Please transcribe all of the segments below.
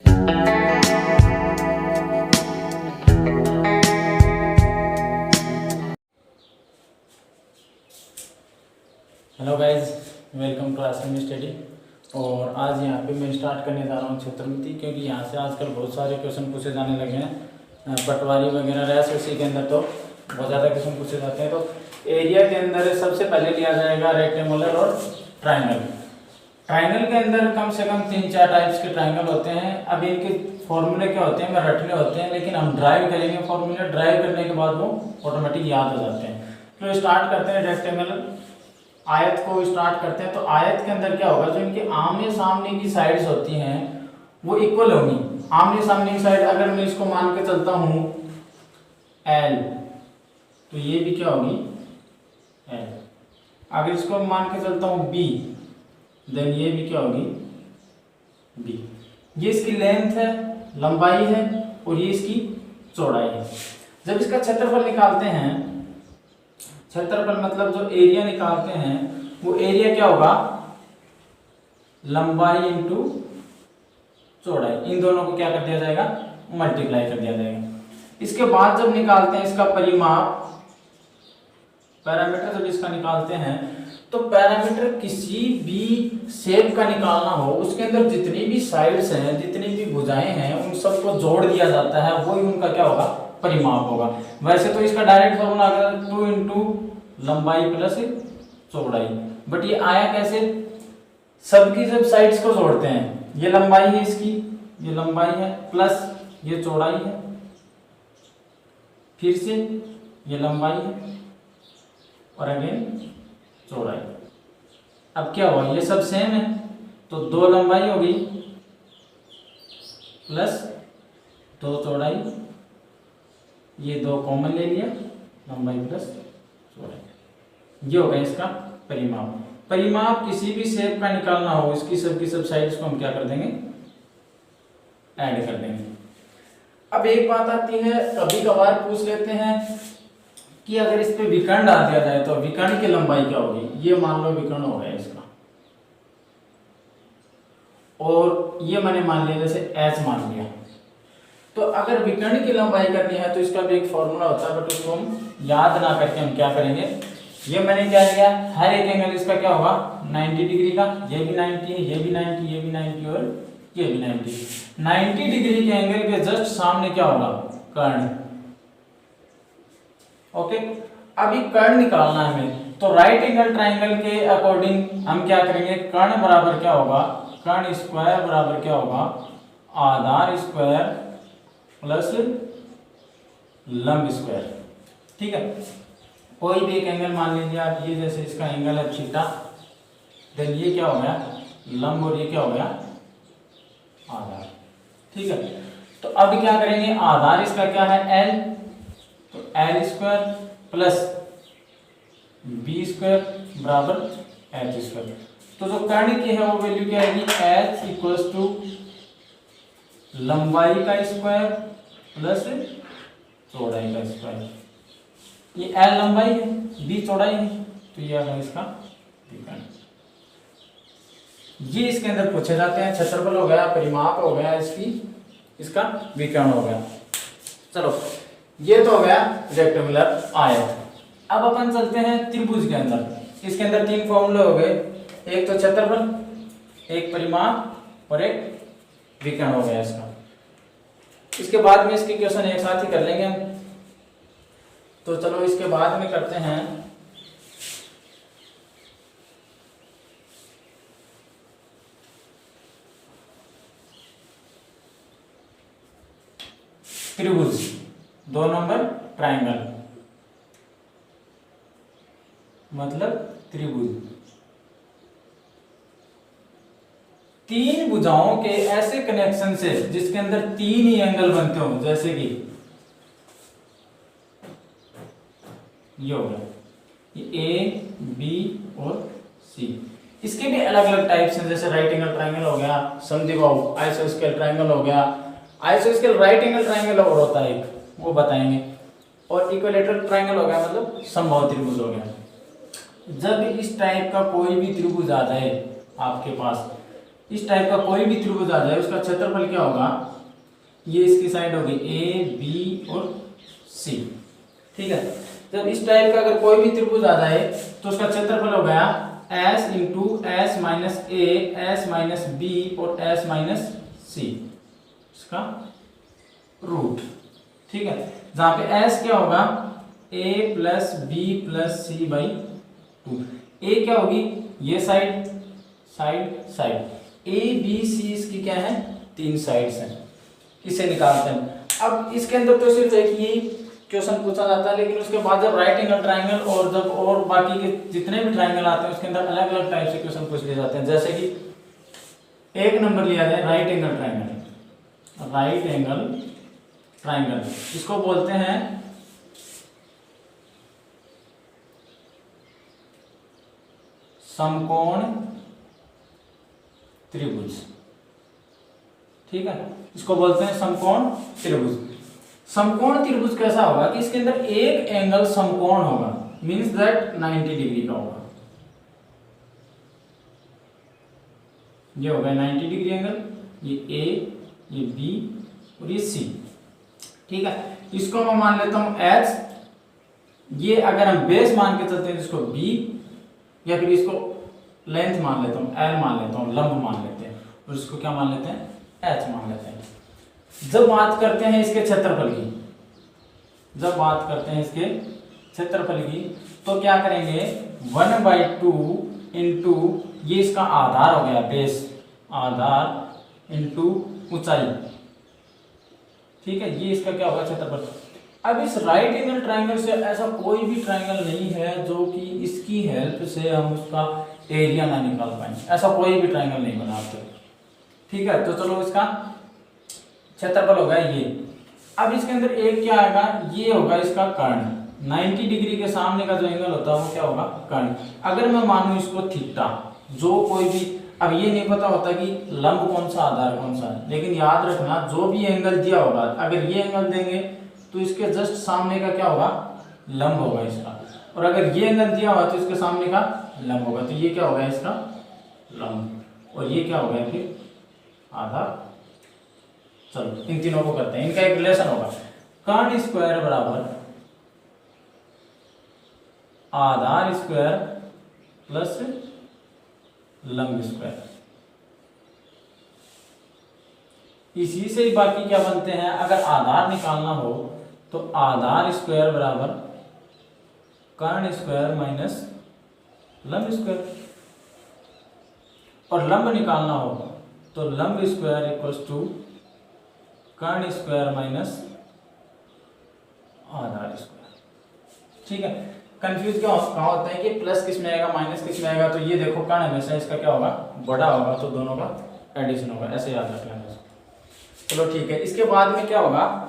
Hello guys, welcome to आश्रम study. और आज यहाँ पे मैं स्टार्ट करने जा रहा हूँ क्षेत्रमिति, क्योंकि यहाँ से आजकल बहुत सारे क्वेश्चन पूछे जाने लगे हैं। पटवारी वगैरह रैस उसी के अंदर तो बहुत ज़्यादा क्वेश्चन पूछे जाते हैं। तो एरिया के अंदर सबसे पहले लिया जाएगा रेक्टेंगुलर और ट्राइंगल। ट्राइंगल के अंदर कम से कम 3-4 टाइप्स के ट्राइंगल होते हैं। अब इनके फॉर्मूले क्या होते हैं मैं रटने होते हैं, लेकिन हम ड्राइव करेंगे फॉर्मूले। ड्राइव करने के बाद वो ऑटोमेटिक याद हो जाते हैं। तो स्टार्ट करते हैं रेक्टेंगल आयत को स्टार्ट करते हैं। तो आयत के अंदर क्या होगा, जो इनके आमने सामने की साइड्स होती हैं वो इक्वल होंगी। आमने सामने की साइड अगर मैं इसको मान के चलता हूं L, तो ये भी क्या होगी L। अगर इसको मान के चलता हूं B, देन ये भी क्या होगी B। ये इसकी लेंथ है, लंबाई है, और ये इसकी चौड़ाई है। जब इसका क्षेत्रफल निकालते हैं, क्षेत्रफल मतलब जो एरिया निकालते हैं, वो एरिया क्या होगा लंबाई इंटू चौड़ाई। इन दोनों को क्या कर दिया जाएगा मल्टीप्लाई कर दिया जाएगा। इसके बाद जब निकालते हैं इसका परिमाप, पैरामीटर जब इसका निकालते हैं, तो पैरामीटर किसी भी शेप का निकालना हो, उसके अंदर जितनी भी साइड्स हैं, जितनी भी भुजाएं हैं, उन सबको जोड़ दिया जाता है, वही उनका क्या होगा परिमाप होगा। वैसे तो इसका डायरेक्ट फॉर्मूला अगर 2 इंटू लंबाई प्लस चौड़ाई, बट ये आया कैसे, सबकी जब साइड्स को जोड़ते हैं, ये लंबाई है इसकी, ये लंबाई है, प्लस ये चौड़ाई है, फिर से ये लंबाई है, और अगेन चौड़ाई। अब क्या हुआ, ये सब सेम है, तो 2 लंबाई हो गई प्लस 2 चौड़ाई, ये 2 कॉमन ले लिया, लंबाई प्लस चौड़ाई। ये हो गया इसका परिमाप। परिमाप किसी भी शेप का निकालना हो, इसकी सब साइड्स को हम क्या कर देंगे ऐड कर देंगे। अब एक बात आती है, कभी कभार पूछ लेते हैं कि अगर इस पे विकर्ण डाल दिया जाए तो विकर्ण की लंबाई क्या होगी। ये मान लो विकर्ण हो गया इसका, और ये मैंने मान लिया जैसे h मान लिया। तो अगर विकर्ण की लंबाई करनी है तो इसका भी एक फॉर्मूला होता है, बट उसको हम याद ना करके हम क्या करेंगे, ये मैंने क्या लिया, हर एक एंगल इसका क्या होगा 90 डिग्री का। ये भी 90 है, ये भी 90, ये भी 90 और ये भी 90। 90 डिग्री के एंगल के जस्ट सामने क्या होगा कर्ण। ओके, अभी कर्ण निकालना है हमें, तो राइट एंगल ट्राइंगल के अकॉर्डिंग हम क्या करेंगे, कर्ण बराबर क्या होगा, कर्ण स्क्वायर बराबर क्या होगा आधार स्क्वायर प्लस लंब स्क्वायर। ठीक है, कोई भी एक एंगल मान लीजिए आप, ये जैसे इसका एंगल है थीटा, देन ये क्या हो गया लंब, और ये क्या हो गया आधार। ठीक है, तो अब क्या करेंगे, आधार इसका क्या है L, तो L square plus B square बराबर H स्क्वायर। तो जो कर्ण की है वो वैल्यू क्या आएगी, H इक्वल्स टू लंबाई का स्क्वायर प्लस चौड़ाई का स्क्वायर। ये L लंबाई है, B चौड़ाई है, तो ये आएगा इसका विकर्ण। ये इसके अंदर पूछे जाते हैं। क्षेत्रफल हो गया, परिमाप हो गया, इसका विकर्ण हो गया। चलो, ये तो हो गया रेक्टेंगुलर आयत। अब अपन चलते हैं त्रिभुज के अंदर। इसके अंदर 3 फॉर्मूले हो गए, एक तो क्षेत्रफल, एक परिमाप और एक विकर्ण हो गया इसका। इसके बाद में इसके क्वेश्चन एक साथ ही कर लेंगे हम। तो चलो इसके बाद में करते हैं त्रिभुज, 2 नंबर ट्राइंगल मतलब त्रिभुज। 3 भुजाओं के ऐसे कनेक्शन से जिसके अंदर 3 ही एंगल बनते हो, जैसे कि ये हो गया, ये A, B और C। इसके भी अलग अलग टाइप्स हैं, जैसे राइट एंगल ट्राइंगल हो गया, समद्विबाहु आइसोस्केल ट्राइंगल हो गया। आइसोस्केल राइट एंगल ट्राइंगल और होता है एक, वो बताएंगे, और इक्विलेटरल ट्राइंगल हो गया मतलब समबाहु त्रिभुज हो गया। जब इस टाइप का कोई भी त्रिभुज आ जाए आपके पास, इस टाइप का कोई भी त्रिभुज आ जाए उसका क्षेत्रफल क्या होगा, ये इसकी साइड होगी ए बी और सी। ठीक है, जब इस टाइप का अगर कोई भी त्रिभुज आ जाए तो उसका क्षेत्रफल हो गया S into S minus A, S minus B और एस माइनस सी, इसका रूट। ठीक है, जहां पे एस क्या होगा A plus B plus C by 2। A क्या होगी ये side side side, A B C इसकी क्या है 3 साइड्स हैं, इसे निकालते हैं। अब इसके अंदर तो सिर्फ एक ही क्वेश्चन पूछा जाता है, लेकिन उसके बाद जब राइट एंगल ट्राइंगल और जब और बाकी के जितने भी ट्राइंगल आते हैं उसके अंदर अलग अलग टाइप से क्वेश्चन पूछ लिए जाते हैं। जैसे कि एक नंबर लिया जाए right angle triangle. Right angle triangle इसको बोलते हैं समकोण त्रिभुज। ठीक है, इसको बोलते हैं समकोण त्रिभुज। समकोण त्रिभुज कैसा होगा कि इसके अंदर एक एंगल समकोण होगा, मींस दैट 90 डिग्री का होगा। ये हो गया 90 डिग्री एंगल, ये ए, ये बी और ये सी। ठीक है, इसको मैं मान लेता हूं एच। ये अगर हम बेस मान के चलते हैं तो इसको बी, या फिर इसको लेंथ मान लेता हूं एल मान लेता हूं, लंब मान लेते हैं, और इसको क्या मान लेते हैं एच मान लेते हैं। जब बात करते हैं इसके क्षेत्रफल की, जब बात करते हैं इसके क्षेत्रफल की तो क्या करेंगे 1/2 इंटू ये इसका आधार हो गया बेस, आधार इंटू ऊंचाई। ठीक है, ये इसका क्या होगा क्षेत्रफल। अब इस राइट एंगल ट्राइंगल से ऐसा कोई भी ट्राइंगल नहीं है जो कि इसकी हेल्प से हम उसका एरिया ना निकाल पाए, ऐसा कोई भी ट्राइंगल नहीं बना आपको। ठीक है, तो चलो इसका क्षेत्रफल होगा ये। अब इसके अंदर एक क्या आएगा, ये होगा इसका कर्ण। 90 डिग्री के सामने का जो एंगल होता है वो क्या होगा कर्ण। अगर मैं मानूं इसको थीटा, जो कोई भी, अब ये नहीं पता होता कि लंब कौन सा आधार कौन सा है, लेकिन याद रखना जो भी एंगल दिया होगा, अगर ये एंगल देंगे तो इसके जस्ट सामने का क्या होगा लंब होगा इसका, और अगर ये एंगल दिया हुआ तो इसके सामने का लंब होगा। तो ये क्या होगा इसका लंब, और ये क्या होगा फिर आधार। चलो इन तीनों को करते हैं, इनका एक रिलेशन होगा कर्ण स्क्वायर बराबर आधार स्क्वायर प्लस लंब स्क्वायर। इसी से ही बाकी क्या बनते हैं, अगर आधार निकालना हो तो आधार स्क्वायर बराबर कर्ण स्क्वायर माइनस लंब स्क्वायर, और लंब निकालना हो तो लंब स्क्वायर इक्वल्स टू कर्ण स्क्वायर माइनस आधार स्क्वायर। ठीक है, कंफ्यूज कहाँ होता है कि प्लस किस में आएगा माइनस किस में आएगा, तो ये देखो कर्ण हमेशा इसका क्या होगा बड़ा होगा, तो दोनों का एडिशन होगा, ऐसे याद रख लेना। चलो ठीक है, इसके बाद में क्या होगा,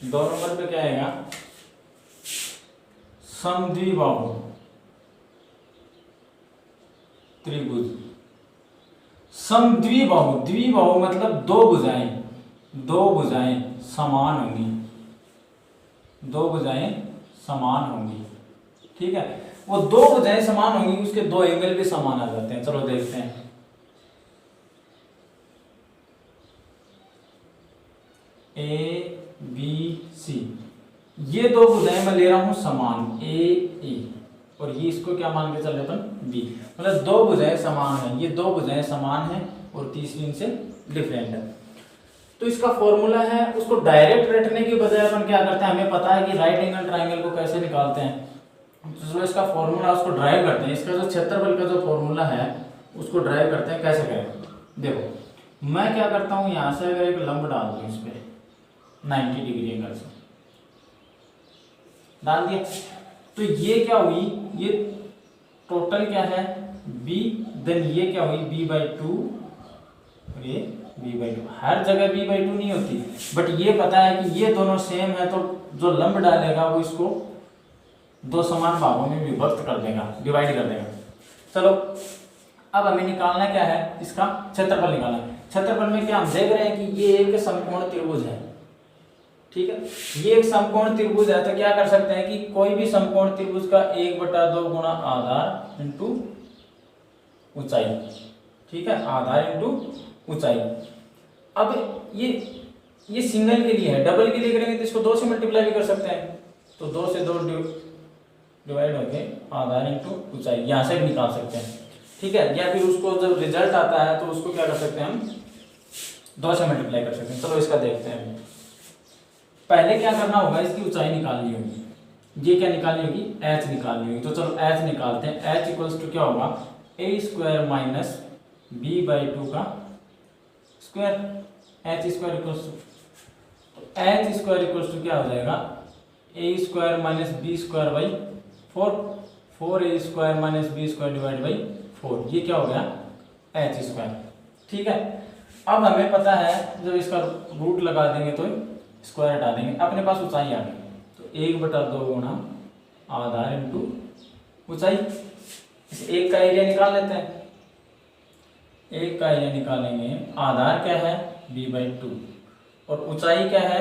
दो नंबर पे क्या आएगा समद्विबाहु त्रिभुज। समद्विबाहु, द्विबाहु मतलब दो भुजाएं, दो भुजाएं समान होंगी, दो भुजाएं समान होंगी। ठीक है, वो दो भुजाएं समान होंगी, उसके दो एंगल भी समान आ जाते हैं। चलो देखते हैं, ए बी सी, ये दो भुजाएं मैं ले रहा हूं समान ए ए, और ये इसको क्या मान के चल रहे अपन बी, मतलब दो भुजाएं समान है, ये दो भुजाएं समान है और तीसरी इनसे डिफरेंट है। तो इसका फॉर्मूला है, उसको डायरेक्ट रटने की बजाय अपन क्या करते हैं, हमें पता है कि राइट एंगल ट्राइंगल को कैसे निकालते हैं, तो इसका फॉर्मूला उसको ड्राइव करते हैं। इसका जो क्षेत्रफल का जो फॉर्मूला है उसको ड्राइव करते हैं। कैसे करें, देखो मैं क्या करता हूँ, यहाँ से अगर एक लंब डाल दूँ इस पे 90 डिग्री एंगल से डाल दिया, तो ये क्या हुई, ये टोटल क्या है b, देन ये क्या हुई b/2, और ये b/2। हर जगह b/2 नहीं होती, बट ये पता है कि ये दोनों सेम है, तो जो लंब डालेगा वो इसको दो समान भागों में विभक्त कर देगा, डिवाइड कर देगा। चलो अब हमें निकालना क्या है, इसका क्षेत्रफल निकालना है। क्षेत्रफल में क्या हम देख रहे हैं कि ये एक समकोण त्रिभुज है, ठीक है, ये एक समकोण त्रिभुज है, तो क्या कर सकते हैं कि कोई भी समकोण त्रिभुज का 1/2 गुणा आधार इंटू ऊंचाई। ठीक है, आधार इंटू ऊंचाई। अब ये सिंगल के लिए है, डबल के लिए करेंगे तो इसको 2 से मल्टीप्लाई भी कर सकते हैं, तो 2 से 2 डिवाइड होके आधार इंटू ऊंचाई यहाँ से भी निकाल सकते हैं। ठीक है, या फिर उसको जब रिजल्ट आता है तो उसको क्या कर सकते हैं हम 2 से मल्टीप्लाई कर सकते हैं। चलो इसका देखते हैं। पहले क्या करना होगा, इसकी ऊंचाई निकालनी होगी। ये क्या निकालनी होगी, h निकालनी होगी। तो चलो h निकालते हैं। h इक्वल्स टू क्या होगा, a स्क्वायर माइनस b/2 का square. h square equals to h square equals to क्या हो जाएगा, a square minus b square by 4a square minus b square divide by 4। ये क्या हो गया, h स्क्वायर। ठीक है, अब हमें पता है जब इसका रूट लगा देंगे तो स्क्वायर हटा देंगे, अपने पास ऊंचाई आ गई। तो 1/2 गुणा आधार इंटू ऊंचाई। इस एक का एरिया निकाल लेते हैं। एक का एरिया निकालेंगे, आधार क्या है b/2 और ऊंचाई क्या है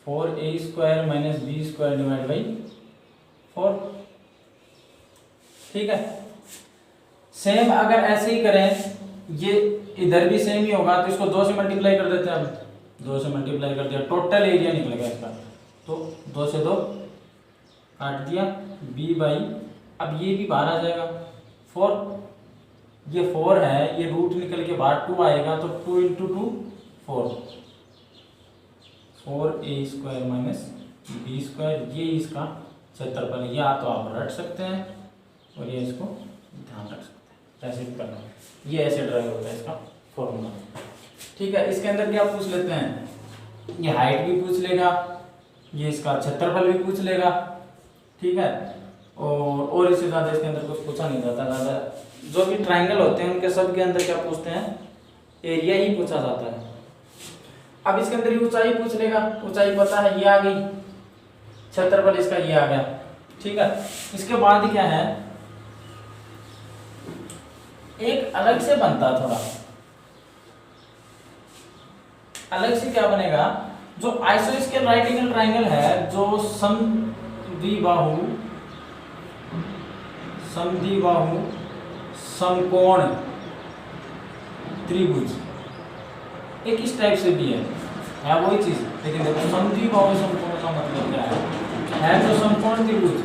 4a square minus b square divide by 4। ठीक है, सेम अगर ऐसे ही करें, ये इधर भी सेम ही होगा, तो इसको 2 से मल्टीप्लाई कर देते हैं। अब 2 से मल्टीप्लाई कर दिया, टोटल एरिया निकलेगा इसका, तो 2 से 2 काट दिया, b/, अब ये भी बाहर आ जाएगा 4। ये 4 है, ये रूट निकल के बाहर 2 आएगा, तो 2 into 2 4, 4a square minus b square. ये इसका क्षेत्रफल, या तो आप रट सकते हैं और ये इसको ध्यान रख सकते हैं, ऐसे भी करना है। ये ऐसे ड्राइव होता है इसका फॉर्मूला। ठीक है, इसके अंदर क्या पूछ लेते हैं, ये हाइट भी पूछ लेगा, ये इसका क्षेत्रफल भी पूछ लेगा। ठीक है, और इससे ज़्यादा इसके अंदर कुछ पूछा नहीं जाता। ज़्यादा जो भी ट्राइंगल होते हैं उनके सब के अंदर क्या पूछते हैं, एरिया ही पूछा जाता है। अब इसके अंदर ये ऊंचाई पूछ लेगा, ऊंचाई पता है ये आ गई, क्षेत्रफल इसका ये आ गया। ठीक है, इसके बाद क्या है, एक अलग से बनता थोड़ा अलग से क्या बनेगा, जो आइसोस्केल राइट एंगल ट्राइंगल है, जो समद्विबाहु समकोण त्रिभुज, एक इस टाइप से भी है वही चीज। लेकिन देखो समद्विबाहु समकोण का मतलब क्या है जो समकोण त्रिभुज,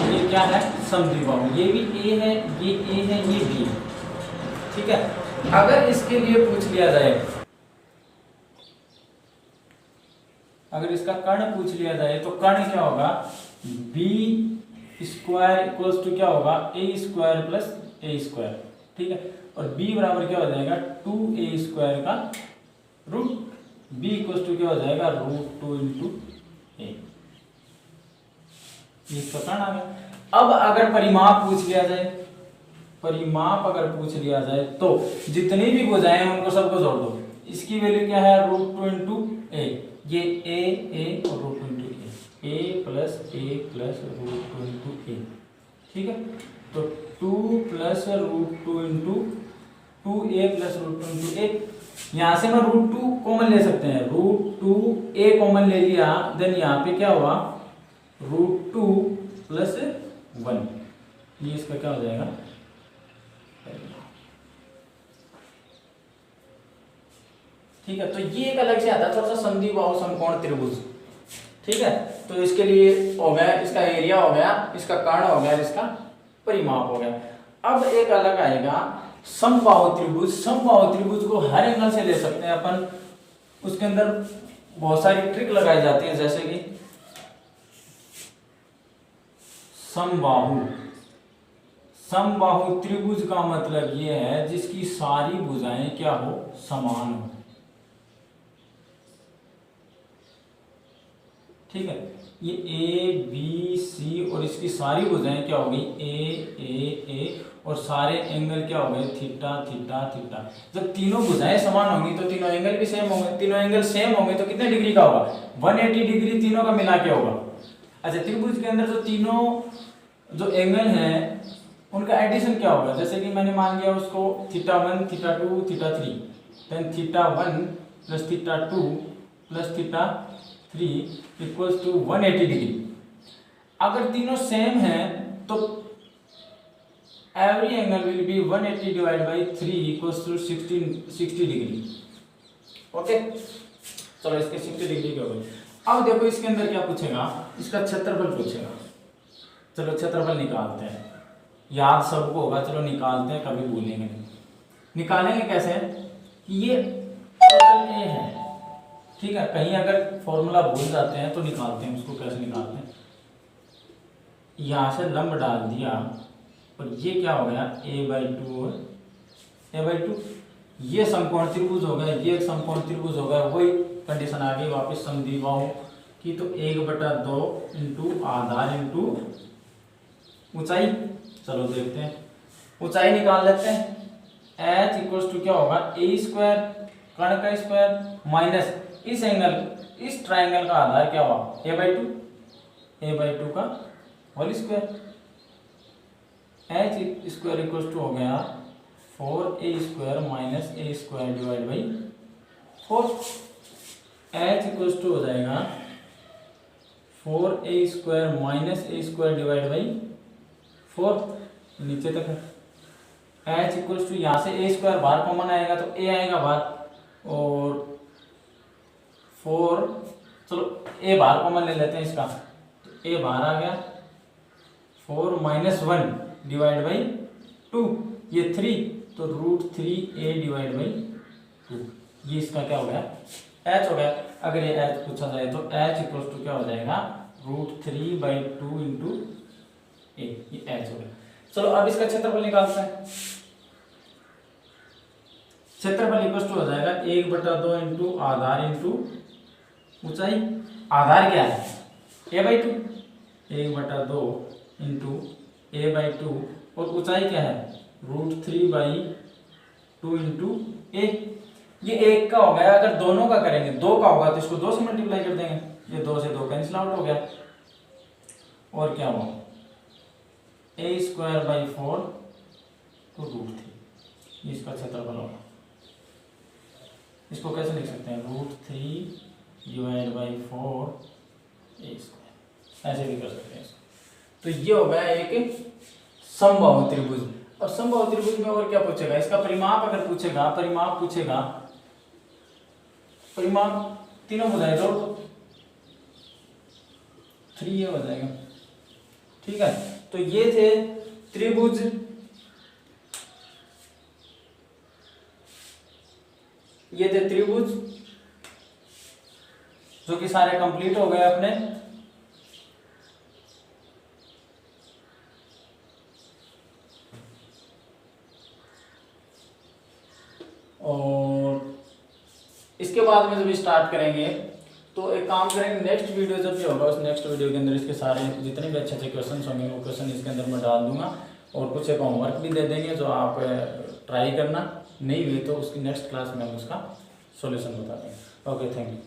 ये क्या है समद्विबाहु, ये भी a है, ये a है, ये b है। ठीक है, अगर इसके लिए पूछ लिया जाए, अगर इसका कर्ण पूछ लिया जाए, तो कर्ण क्या होगा, b स्क्वायर इक्वल्स टू क्या होगा, a square plus a square. ठीक है, और b बराबर क्या हो जाएगा 2a स्क्वायर का रूट, b इक्वल्स टू क्या हो जाएगा √2 इंटू a। इसका कर्ण आ गया। अब अगर परिमाप पूछ लिया जाए, परिमाप अगर पूछ लिया जाए, तो जितनी भी भुजाएं हैं उनको सबको जोड़ दो। इसकी वैल्यू क्या है √2 इंटू a, ये a और √2 into a plus √2 into a। ठीक है, तो 2 plus √2 into 2a plus √2 into a। यहाँ से मैं √2 कॉमन ले सकते हैं, √2a कॉमन ले लिया, देन यहाँ पे क्या हुआ √2 प्लस 1, ये इसका क्या हो जाएगा। ठीक है, तो ये एक अलग से आता है थोड़ा सा समद्विबाहु समकोण त्रिभुज। ठीक है, तो इसके लिए हो गया, इसका एरिया हो गया, इसका कर्ण हो गया, इसका परिमाप हो गया। अब एक अलग आएगा समबाहु त्रिभुज। समबाहु त्रिभुज को हर एंगल से ले सकते हैं अपन, उसके अंदर बहुत सारी ट्रिक लगाई जाती है, जैसे कि समबाहु त्रिभुज का मतलब ये है जिसकी सारी भुजाएं क्या हो, समान हो। ठीक है, ये ए बी सी और इसकी सारी भुजाएं क्या हो गई ए और सारे एंगल क्या हो गए थीटा थीटा थीटा। जब तीनों भुजाएं समान होंगी तो तीनों एंगल भी सेम होंगे, तीनों एंगल सेम होंगे तो कितने डिग्री का होगा 180 डिग्री तीनों का मिला के होगा। अच्छा, त्रिभुज के अंदर जो तीनों जो एंगल हैं उनका एडिशन क्या होगा, जैसे कि मैंने मान लिया उसको θ1 θ2 θ3, then θ1 plus θ2 plus theta 3 equals to 180 degree. अगर तीनों सेम है तो every angle will be 180 divide by 3 equals to 60 degree. Okay, चलो इसके 60 डिग्री के हो गए। अब देखो इसके अंदर क्या पूछेगा, इसका क्षेत्रफल पूछेगा। चलो क्षेत्रफल निकालते हैं, याद सबको होगा, चलो निकालते हैं, कभी भूलेंगे नहीं। निकालेंगे कैसे कि ये टोटल ए है, ठीक है, कहीं अगर फॉर्मूला भूल जाते हैं तो निकालते हैं उसको। कैसे निकालते हैं, यहाँ से लंब डाल दिया और ये क्या हो गया a/2 और a/2, ये समकोण त्रिभुज हो गया, ये एक समकोण त्रिभुज हो गया। वही कंडीशन आ गई वापस समद्विबाहु की, तो 1/2 इंटू आधार इंटू ऊंचाई। चलो देखते हैं, ऊंचाई निकाल लेते हैं। h इक्वल्स टू क्या होगा a² कर्ण का स्क्वायर माइनस इस एंगल, इस ट्राइंगल का आधार क्या हुआ a/2 का whole square. h square equals to हो गया 4a² minus a² divide by 4। h equals to हो जाएगा 4a² minus a² divide by 4, नीचे तक है। h इक्वल्स टू यहाँ से a² बाहर कॉमन आएगा तो a आएगा बाहर, और 4, चलो a बाहर कॉमन ले लेते हैं इसका, तो a बाहर आ गया। 4 माइनस 1 डिवाइड बाई 2, ये 3, तो √3a डिवाइड बाई 2, ये इसका क्या हो गया h हो गया। अगर ये h पूछा जाए तो h इक्वल्स टू क्या हो जाएगा √3/2 इंटू a, ये h हो गया। चलो अब इसका क्षेत्रफल निकालते हैं। क्षेत्रफल इक्वल्स टू हो जाएगा 1/2 इंटू आधार इंटू ऊंचाई। आधार क्या है a/2, 1/2 इंटू a/2, और ऊंचाई क्या है √3/2 इंटू a। ये एक का हो गया, अगर दोनों का करेंगे, 2 का होगा तो इसको 2 से मल्टीप्लाई कर देंगे, ये 2 से 2 कैंसिल आउट हो गया, और क्या हुआ a²/4 तो √3, इसका क्षेत्रफल होगा। इसको कैसे लिख सकते हैं √3 डिवाइड बाई 4 a², ऐसे भी कर सकते हैं इसको। तो ये हो गया एक समबाहु त्रिभुज। और समबाहु त्रिभुज में और क्या पूछेगा, इसका परिमाप अगर पूछेगा, परिमाप पूछेगा, परिमाप तीनों भुजाएं जोड़ दो, 3a हो जाएगा, ठीक है। तो ये थे त्रिभुज, ये थे त्रिभुज जो कि सारे कंप्लीट हो गए अपने। और इसके बाद में जब स्टार्ट करेंगे तो एक काम करेंगे, नेक्स्ट वीडियो जब भी होगा उस नेक्स्ट वीडियो के अंदर इसके सारे जितने भी अच्छे अच्छे क्वेश्चन होंगे वो क्वेश्चन इसके अंदर मैं डाल दूंगा, और कुछ एक होमवर्क भी दे देंगे जो आप ट्राई करना, नहीं हुई तो उसकी नेक्स्ट क्लास में हम उसका सॉल्यूशन बता देंगे। Okay, thank you.